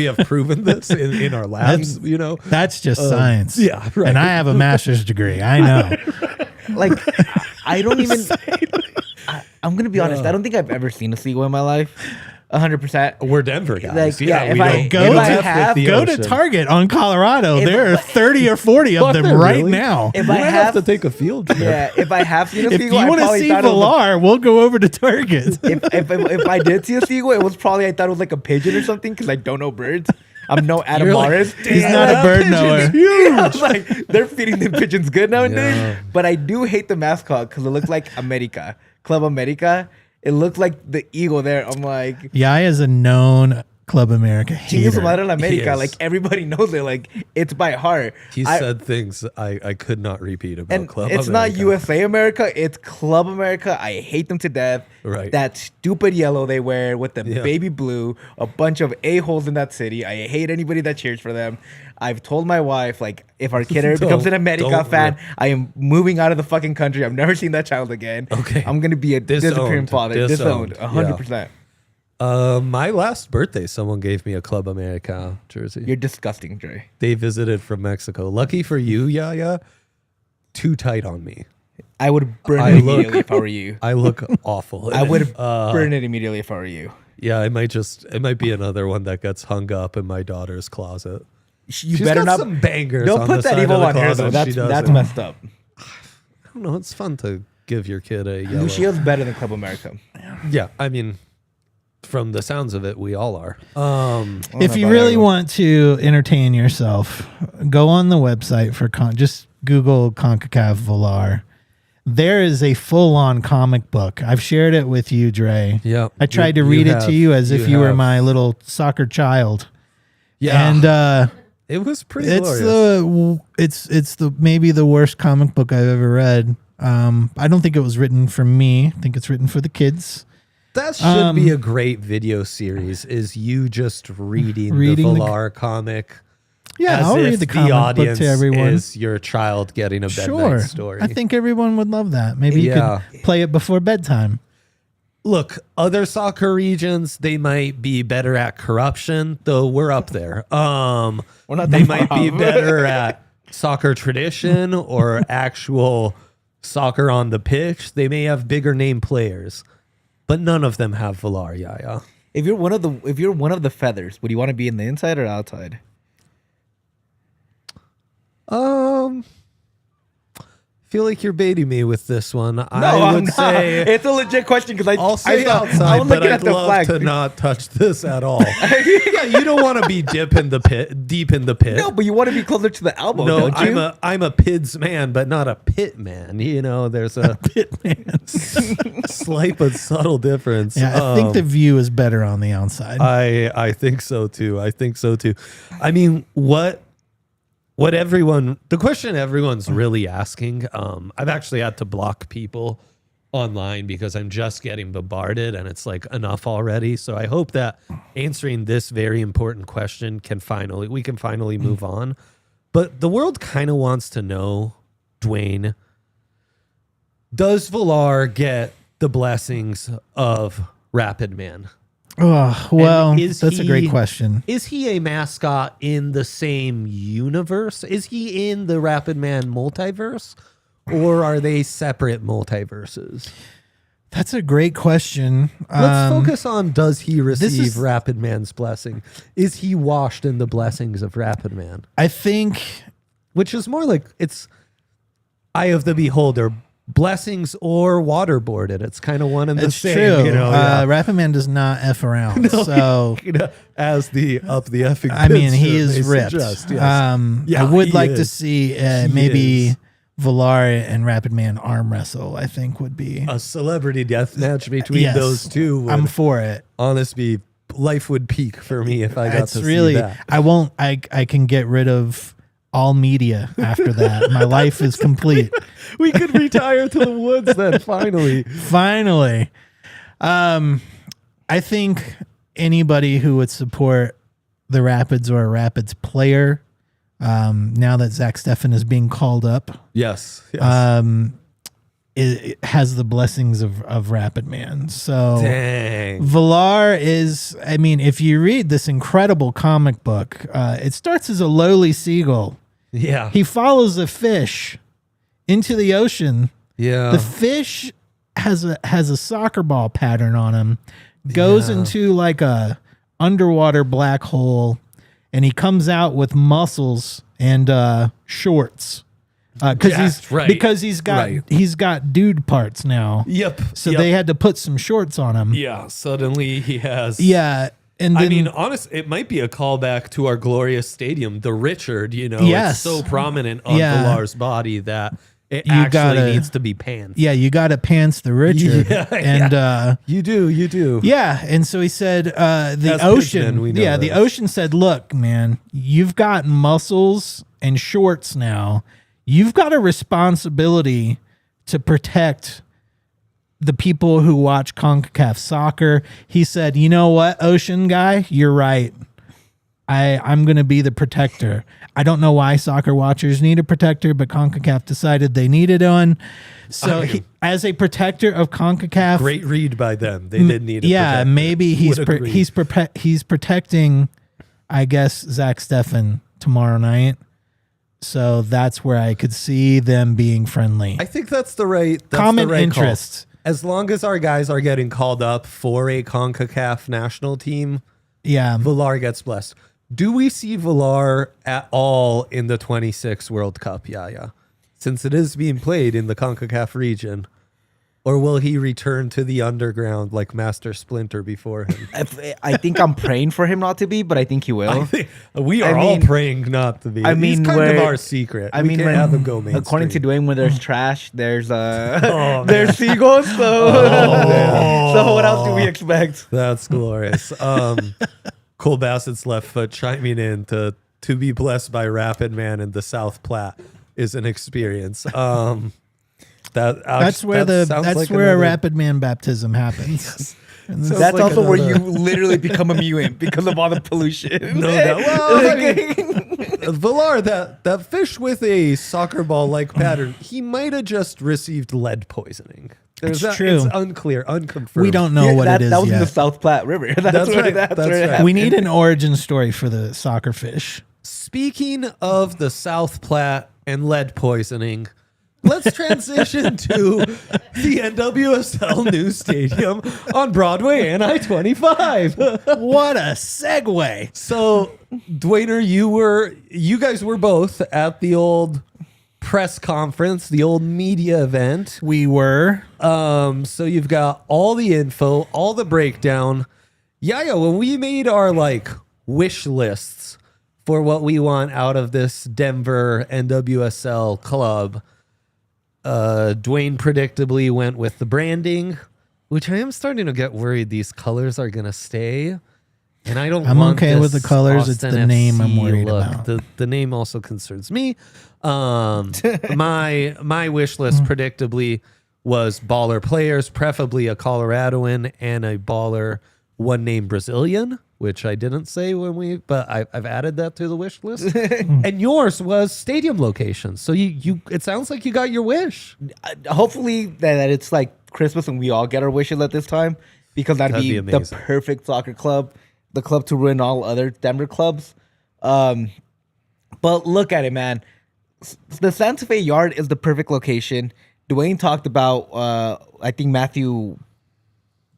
have proven this in our labs. That's just science. Yeah, right. And I have a master's degree. I know. Like, I don't even. I'm gonna be honest. I don't think I've ever seen a seagull in my life. 100%. We're Denver guys. Like, we if don't go Go to Target on Colorado. There are 30 or 40 of them right really? now. If we I might have to take a field trip. Yeah, if I have seen a If seagull, you want to see Volar, we'll go over to Target. if I did see a seagull, it was probably I thought it was like a pigeon or something because I don't know birds. I'm no Adam Morris. He's not a bird knower. I was like, they're feeding the pigeons good nowadays. Yeah. But I do hate the mascot because it looks like America, Club America. It looked like the eagle there. I'm like, Yaya is a known Club America Chingue su hater. madre la America. Yes. Like everybody knows it. Like it's by heart. He said things I could not repeat about And Club it's America. not USA America, it's Club America. I hate them to death. Right. That stupid yellow they wear with the Yeah. baby blue, a bunch of a-holes in that city. I hate anybody that cheers for them. I've told my wife, like, if our kid ever becomes an America don't fan, rip. I am moving out of the fucking country. I've never seen that child again. Okay. I'm going to be a disappearing Disowned. father. Disowned. Disowned. 100%. My last birthday, someone gave me a Club America jersey. You're disgusting, Dre. They visited from Mexico. Lucky for you, Yaya. Too tight on me. I would burn I it look- immediately if I were you. I look awful. I would burn it immediately if I were you. Yeah, it might be another one that gets hung up in my daughter's closet. You She's better got not. some bangers. Don't on put the that side evil of the on her closet. though. She That's doesn't. messed up. I don't know. It's fun to give your kid a yellow. Lucio's better than Club America. Yeah, I mean, from the sounds of it, we all are. If you really want to entertain yourself, go on the website for just Google CONCACAF Volar. There is a full-on comic book. I've shared it with you, Dre. Yeah, I tried to read it to you as if you were my little soccer child. Yeah, And it was pretty it's glorious. it's the maybe the worst comic book I've ever read. I don't think it was written for me. I think it's written for the kids. That should be a great video series. Is you just reading the Volar comic? Yeah, as I'll if read the comic book audience to everyone. is your child getting a bedtime Sure, story. I think everyone would love that. Maybe you could play it before bedtime. Look, other soccer regions, they might be better at corruption, though we're up there. We're not They that might far be off. better at soccer tradition or actual soccer on the pitch. They may have bigger name players, but none of them have Volar, Yaya. If you're one of the feathers, would you want to be in the inside or outside? Feel like you're baiting me with this one. No, I I'm would not. say It's a legit question because I'll say I outside, was but looking I'd at the love flag. to not touch this at all. Yeah, you don't want to be deep in the pit. No, but you want to be closer to the elbow, No, don't you? I'm a PIDS man, but not a pit man. You know, there's a Pit man. slight but subtle difference. Yeah, I think the view is better on the outside. I think so too. I mean, the question everyone's really asking, I've actually had to block people online because I'm just getting bombarded and it's like enough already. So I hope that answering this very important question we can finally move on. But the world kind of wants to know, Dwayne, does Volar get the blessings of Rapid Man? Oh, well, is that's a great he- question. Is he a mascot in the same universe? Is he in the Rapid Man multiverse? Or are they separate multiverses? That's a great question. Let's focus on, does he receive is- Rapid Man's blessing? Is he washed in the blessings of Rapid Man? I think Which is more like, it's eye of the beholder, blessings or waterboarded. It's kind of one and the it's same. true. You know, yeah. Rapid Man does not F around. So, You know, as the up the effing. I mean, he picture is may ripped. suggest, yes. I would he like to is. see He maybe is. Volar and Rapid Man arm wrestle, I think would be. A celebrity death match between Yes. those two would I'm for it. honestly, life would peak for me if I got It's to really, see that. I can get rid of all media after that. My life is complete. We could retire to the woods then, finally. Finally. I think anybody who would support the Rapids or a Rapids player, now that Zack Steffen is being called up, Yes. it has the blessings of Rapid Man. So Dang. Volar is, I mean, if you read this incredible comic book, it starts as a lowly seagull. Yeah. He follows a fish into the ocean. Yeah. The fish has a soccer ball pattern on him, goes Yeah. into like a underwater black hole, and he comes out with muscles and shorts. Because he's got dude parts now. Yep. So Yep. they had to put some shorts on him. Yeah. Suddenly he has. Yeah. And then, I mean, honest, it might be a callback to our glorious stadium, the Richard. You know, Yes. it's so prominent on Yeah. Volar's body that it You actually gotta- needs to be pants. yeah, you got to pants the Richard. Yeah, and You do. yeah, and so he said the As ocean. pitchmen, we know Yeah, the this. ocean said, "Look, man, you've got muscles and shorts now. You've got a responsibility to protect the people who watch CONCACAF soccer." He said, "You know what, ocean guy, you're right. I'm going to be the protector. I don't know why soccer watchers need a protector, but CONCACAF decided they needed one. So as a protector of CONCACAF, Great read by them. They did need. yeah, maybe Would agree. he's protecting, I guess, Zack Steffen tomorrow night. So that's where I could see them being friendly. I think that's the right Common call. interest. As long as our guys are getting called up for a CONCACAF national team, Yeah. Volar gets blessed. Do we see Volar at all in the 26 World Cup? Yeah. Since it is being played in the CONCACAF region. Or will he return to the underground like Master Splinter before him? I think I'm praying for him not to be, but I think he will. We are all praying not to be. I mean, he's kind of where- our secret. I We mean, can't when- have him go mainstream. according to Dwayne, when there's trash, there's man. there's seagulls. So, so what else do we expect? That's glorious. Cole Bassett's left foot chiming in to be blessed by Rapid Man in the South Platte is an experience. That's where a Rapid Man baptism happens. Sounds That's like also where another- you literally become a mutant because of all the pollution. No doubt. Well, I mean, Volar, that fish with a soccer ball like pattern, he might have just received lead poisoning. It's true. It's unclear, unconfirmed. We don't know what that, it is that was in the yet. South Platte River. That's where, right, That's that's where it right. happened. We need an origin story for the soccer fish. Speaking of the South Platte and lead poisoning, let's transition to the NWSL new stadium on Broadway and I-25. What a segue. So, Dwayner, you guys were both at the old press conference, the old media event. We were. So you've got all the info, all the breakdown. Yeah, when we made our wish lists for what we want out of this Denver NWSL club, Dwayne predictably went with the branding, which I am starting to get worried these colors are going to stay. And I don't I'm want okay with this the colors. It's Austin the name I'm FC worried look. about. The name also concerns me. My wish list predictably was baller players, preferably a Coloradoan and a baller one named Brazilian, which I didn't say but I've added that to the wish list. And yours was stadium locations. So you it sounds like you got your wish. Hopefully that it's like Christmas and we all get our wishes at this time, because that'd be the perfect soccer club, the club to ruin all other Denver clubs. But look at it, man. The Santa Fe Yard is the perfect location. Dwayne talked about, I think Matthew,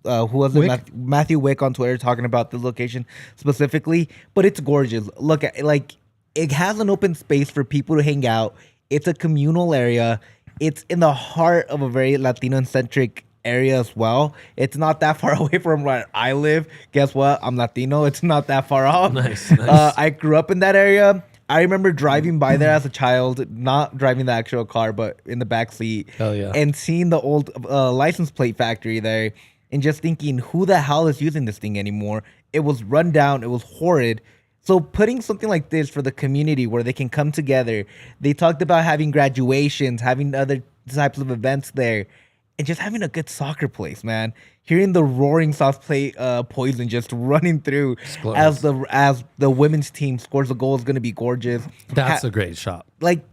who was it? Matthew Wick on Twitter talking about the location specifically, but it's gorgeous. Look at it has an open space for people to hang out. It's a communal area. It's in the heart of a very Latino-centric area as well. It's not that far away from where I live. Guess what? I'm Latino. It's not that far off. Nice. I grew up in that area. I remember driving by there as a child, not driving the actual car, but in the back seat. Hell yeah. And seeing the old license plate factory there and just thinking, who the hell is using this thing anymore? It was run down. It was horrid. So putting something like this for the community where they can come together. They talked about having graduations, having other types of events there, and just having a good soccer place, man. Hearing the roaring South Plate Poison just running through as the women's team scores a goal is going to be gorgeous. That's a great shot. Like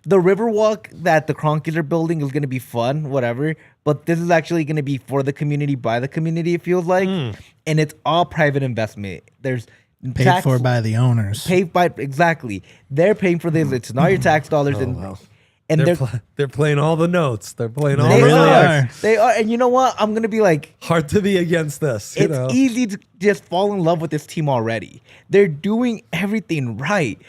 the Riverwalk that the Cronkies are building is going to be fun, whatever. But this is actually going to be for the community, by the community, it feels like. And it's all private investment. There's paid for by the owners. Exactly. They're paying for this. It's not your tax dollars. And they're playing all the notes. They're playing all they the are. notes. They are. And you know what? I'm going to be like, hard to be against this. It's easy to just fall in love with this team already. They're doing everything right.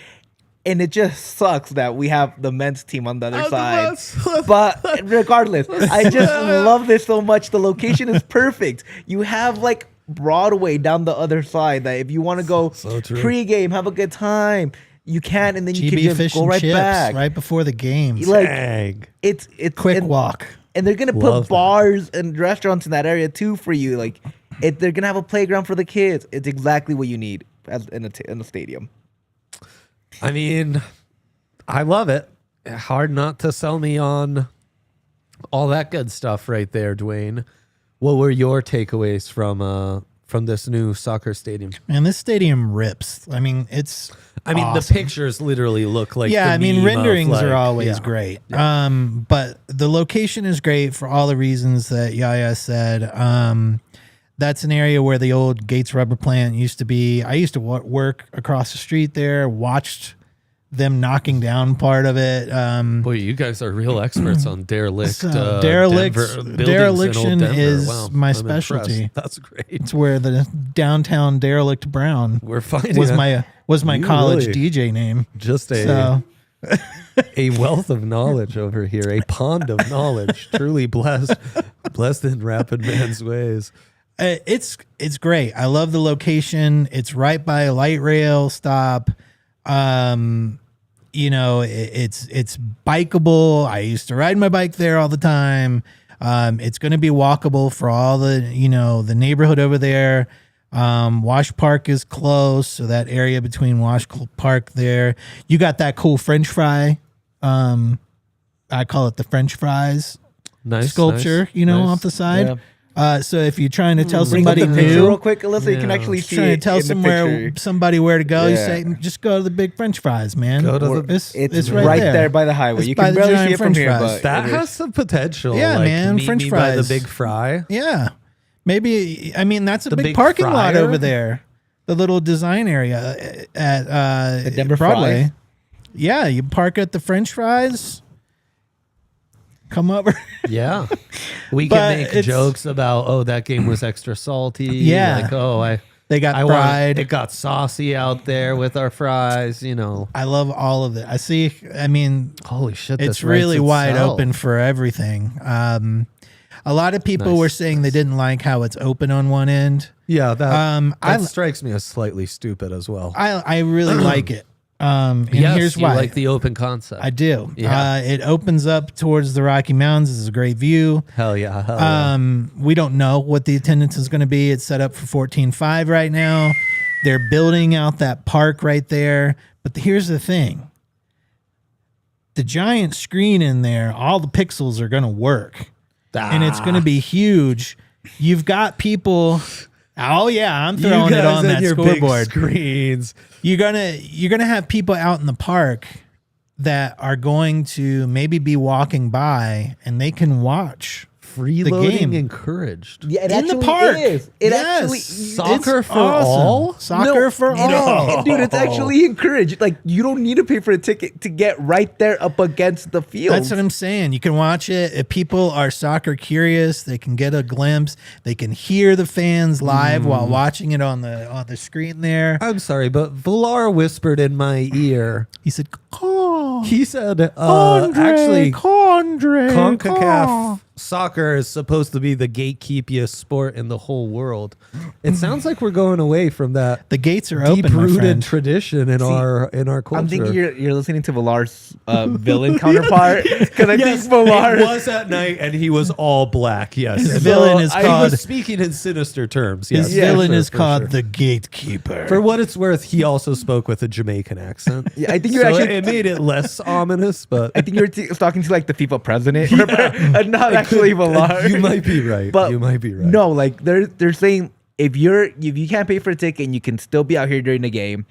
And it just sucks that we have the men's team on the other side. But regardless, I just love this so much. The location is perfect. You have like Broadway down the other side that if you want to go pregame, have a good time, you can, and then you can just go right back right before the games. Like it's quick walk, and they're gonna put bars and restaurants in that area too for you. Like they're gonna have a playground for the kids. It's exactly what you need in the stadium. I mean, I love it. Hard not to sell me on all that good stuff right there, Dwayne. What were your takeaways from this new soccer stadium? Man, this stadium rips. I mean, it's awesome. The pictures literally look like renderings are always great. Yeah. But the location is great for all the reasons that Yaya said. That's an area where the old Gates rubber plant used to be. I used to work across the street there, watched them knocking down part of it. Boy, you guys are real experts on dereliction is my specialty. Impressed. That's great. It's where the downtown derelict Brown we're finding was my college DJ name. Just a wealth of knowledge over here, a pond of knowledge. Truly blessed in Rapid Man's ways. It's great. I love the location. It's right by a light rail stop. It's bikeable. I used to ride my bike there all the time. It's going to be walkable for all the neighborhood over there. Wash Park is close, so that area between Wash Park there, you got that cool French fry. I call it the French fries sculpture. Off the side. Yeah. So if you're trying to tell somebody new, real quick, Alyssa, you can actually see trying to tell somebody where to go, you say, just go to the big French fries, man. It's right there by the highway. You can barely see it from here, but that has some potential. Yeah, man, French fries. By the big fry. Yeah, maybe. I mean, that's a big parking lot over there. The little design area at the Denver Broadway. Fries. Yeah, you park at the French fries. Come over. Yeah. We can make jokes about, that game was extra salty. Yeah. Like, they got fried. It got saucy out there with our fries, I love all of it. Holy shit. It's really wide open for everything. A lot of people were saying they didn't like how it's open on one end. Yeah. That strikes me as slightly stupid as well. I really like it. And here's why. You like the open concept. I do. Yeah. It opens up towards the Rocky Mountains. It's a great view. Hell yeah. We don't know what the attendance is going to be. It's set up for 14.5 right now. They're building out that park right there. But here's the thing. The giant screen in there, all the pixels are going to work. and it's going to be huge. You've got people. Oh yeah, I'm You throwing it guys on and that your big scoreboard. screens. You're gonna have people out in the park that are going to maybe be walking by and they can watch Freeloading game. encouraged. Yeah, it in the actually park. is. It Yes. actually Soccer It's for all? Soccer No, for no, all. dude. It's actually encouraged. Like you don't need to pay for a ticket to get right there up against the field. That's what I'm saying. You can watch it. If people are soccer curious, they can get a glimpse. They can hear the fans live while watching it on the screen there. I'm sorry, but Volar whispered in my ear. He said, "Call." He said, Andre, actually, CONCACAF soccer is supposed to be the gatekeepiest sport in the whole world. It sounds like we're going away from that The gates are open, my deep-rooted friend. tradition in our culture. I'm thinking you're listening to Volar's villain counterpart because I Yes, think Volar it was at night, and he was all black. Yes, His And villain so is I called- was speaking in sinister terms. His Yes, villain is for called sure. the Gatekeeper. For what it's worth, he also spoke with a Jamaican accent. Yeah, I think you're So actually- it made it less ominous, but I think you're talking to like the FIFA president, and not actually Volar. you might be right. But you might be right. No, like they're saying if you can't pay for a ticket and you can still be out here during the game,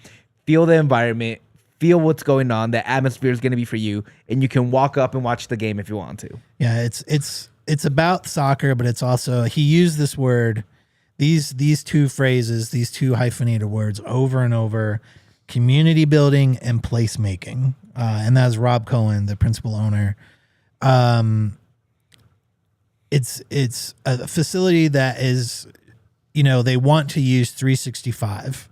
feel the environment, feel what's going on, the atmosphere is going to be for you, and you can walk up and watch the game if you want to. Yeah, it's about soccer, but it's also he used this word, these two phrases, these two hyphenated words over and over: community building and placemaking. And that's Rob Cohen, the principal owner. It's a facility that is, they want to use 365.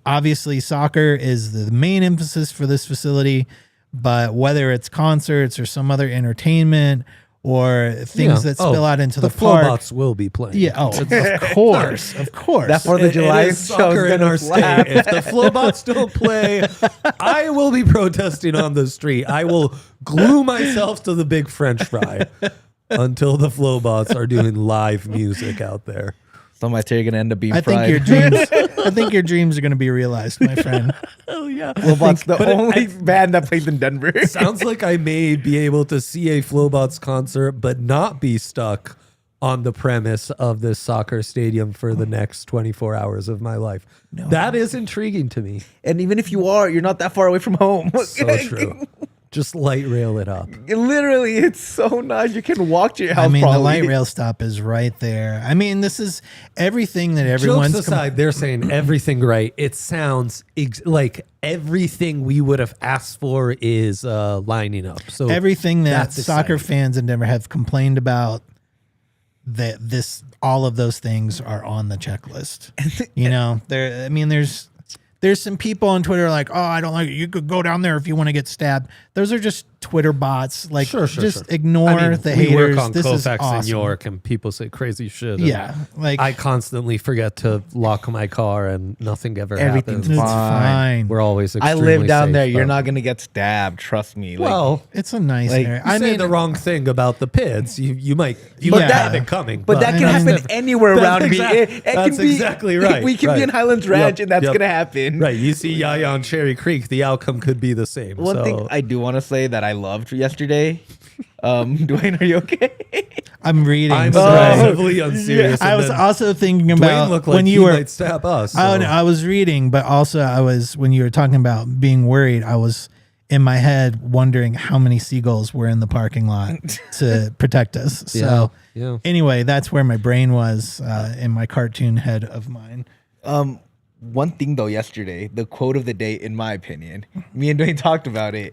Obviously soccer is the main emphasis for this facility, but whether it's concerts or some other entertainment or things that spill out into the park. Flowbots will be playing. Yeah, of course, of course. That 4th of July It is show soccer is in gonna our slap. state. If the Flowbots don't play, I will be protesting on the street. I will glue myself to the big French fry until the Flowbots are doing live music out there. Some of are gonna end up being I fried. think your dreams are going to be realized, my friend. Oh yeah. Flowbots, the But only band that plays in Denver. Sounds like I may be able to see a Flowbots concert, but not be stuck on the premise of this soccer stadium for the next 24 hours of my life. That is intriguing to me. And even if you are, you're not that far away from home. So true. Just light rail it up. Literally, it's so nice. You can walk to your house. I mean, probably. the light rail stop is right there. I mean, this is everything that everyone's Jokes aside, they're saying everything right. It sounds like everything we would have asked for is lining up. So everything that that's soccer exciting. fans in Denver have complained about, that all of those things are on the checklist. There's some people on Twitter like, oh, I don't like it. You could go down there if you want to get stabbed. Those are just Twitter bots. Like, Sure. ignore the we haters. work on This is Colfax awesome. in York, and people say crazy shit. and Yeah, like I constantly forget to lock my car, and nothing ever Everything's happens. it's fine. We're always I extremely live down safe, there. You're though. not gonna get stabbed. Trust me. Like, Well, It's a nice Like, area. I I say mean, the wrong thing about the PIDs. You might But have that- it coming, but that can that's happen never- anywhere That's around me. It that's can be exactly right. We can right. be in Highlands Ranch, Yep, and that's yep. gonna happen. Right. You see Yaya on Cherry Creek, the outcome could be the same. One so. thing I do want to say that I loved yesterday. Dwayne, are you okay? I'm reading. I'm so- aggressively unserious. I and was then also thinking Dwayne about looked like when he you were. might stab us. Oh so. no, I was reading, but also when you were talking about being worried, I was in my head wondering how many seagulls were in the parking lot to protect us. So yeah. anyway, that's where my brain was in my cartoon head of mine. One thing though, yesterday, the quote of the day, in my opinion, me and Dwayne talked about it.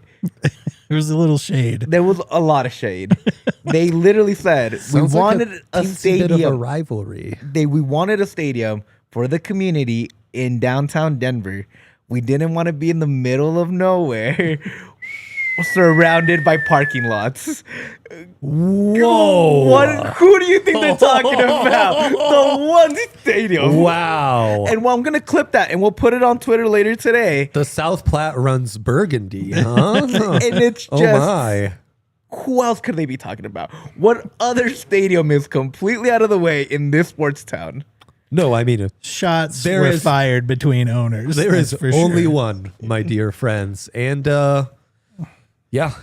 There was a little shade. There was a lot of shade. They literally said Sounds we like wanted a teensy bit of a stadium. rivalry. We wanted a stadium for the community in downtown Denver. We didn't want to be in the middle of nowhere, surrounded by parking lots. Whoa! Who do you think they're talking about? The one stadium. Wow. And well, I'm gonna clip that and we'll put it on Twitter later today. The South Platte runs Burgundy, huh? And it's oh just my. who else could they be talking about? What other stadium is completely out of the way in this sports town? No, I mean Shots There were is- fired between owners. there is that's for only sure. one, my dear friends, and yeah,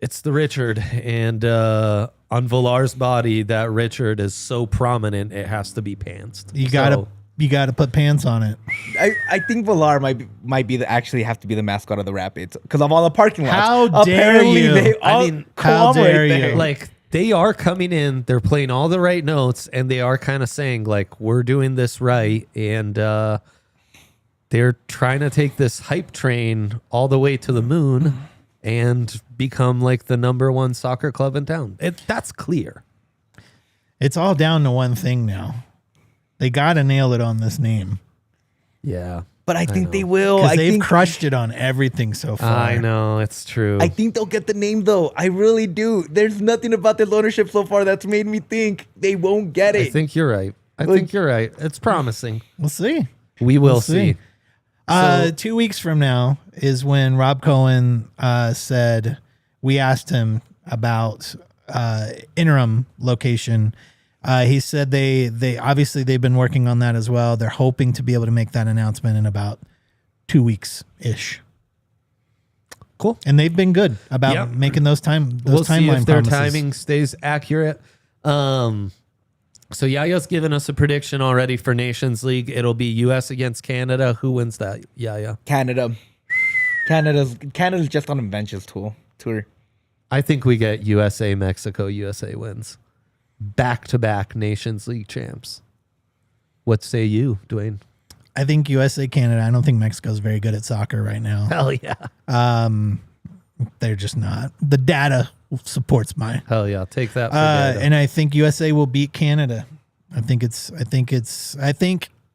It's the Richard, and on Volar's body, that Richard is so prominent it has to be pantsed. You gotta put pants on it. I think Volar might be actually have to be the mascot of the Rapids because of all the parking lots. How dare you? How dare you? Like, they are coming in, they're playing all the right notes, and they are kind of saying, like, we're doing this right, and they're trying to take this hype train all the way to the moon and become like the #1 soccer club in town. That's clear. It's all down to one thing now. They got to nail it on this name. Yeah. But I think they will. Because they've crushed it on everything so far. I know, it's true. I think they'll get the name, though. I really do. There's nothing about their ownership so far that's made me think they won't get it. I think you're right. I think you're right. It's promising. We'll see. We will see. 2 weeks from now is when Rob Cohen said, we asked him about interim location. He said they obviously they've been working on that as well. They're hoping to be able to make that announcement in about 2 weeks ish. Cool. And they've been good about making those timeline we'll see if their promises. timing stays accurate. So Yaya's given us a prediction already for Nations League. It'll be U.S. against Canada. Who wins that? Yaya. Canada. Canada's just on a benches tour. I think we get USA, Mexico. USA wins. Back-to-back Nations League champs. What say you, Dwayne? I think USA, Canada. I don't think Mexico's very good at soccer right now. Hell yeah. They're just not. The data supports my. Hell yeah. Take that for data. And I think USA will beat Canada. I think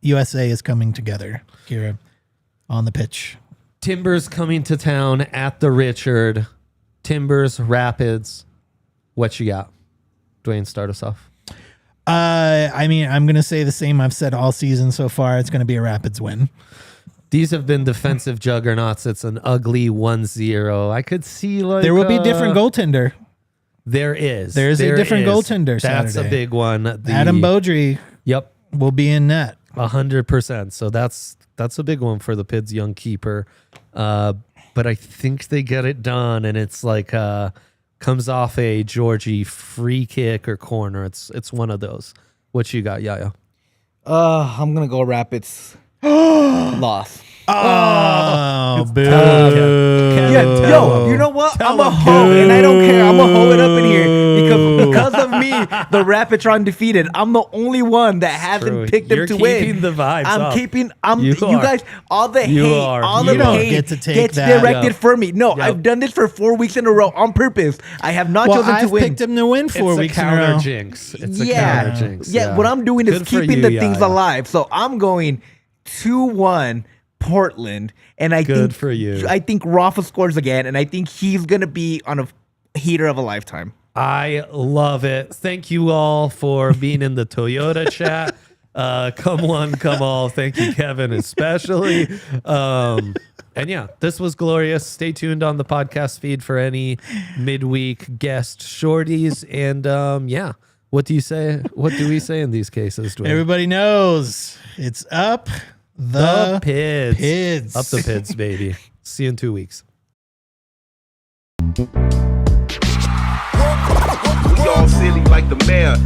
USA is coming together here on the pitch. Timbers coming to town at the Richard. Timbers, Rapids. What you got? Dwayne, start us off. I mean, I'm going to say the same I've said all season so far. It's going to be a Rapids win. These have been defensive juggernauts. It's an ugly 1-0. I could see like there will be different goaltender. There is. There's a different goaltender That's Saturday. a big one. Adam Beaudry Yep. will be in net. 100%. So that's a big one for the Pids young keeper. But I think they get it done, and it's like comes off a Georgie free kick or corner. It's one of those. What you got, Yaya? I'm gonna go Rapids. Loss. Oh, boo. Yo, you know what? I'm a hoe, and I don't care. I'm gonna hoe it up in here because of me, the Rapids are undefeated. I'm the only one that hasn't picked them to win. You're keeping the vibes up. You guys, all the hate, all the hate gets directed for me. No, I've done this for 4 weeks in a row on purpose. I have not chosen to win. I've picked him to win 4 weeks in a row. Jinx. It's a counter jinx. Yeah, what I'm doing is keeping the things alive. So I'm going 2-1 Portland, and I think Rafa scores again, and I think he's gonna be on a heater of a lifetime. I love it. Thank you all for being in the Toyota chat. Come one, come all. Thank you, Kevin, especially. And yeah, this was glorious. Stay tuned on the podcast feed for any midweek guest shorties. And yeah, what do you say? What do we say in these cases, Dwayne? Everybody knows it's up the Pids. Up the Pids, baby. See you in 2 weeks. We all silly like the mayor.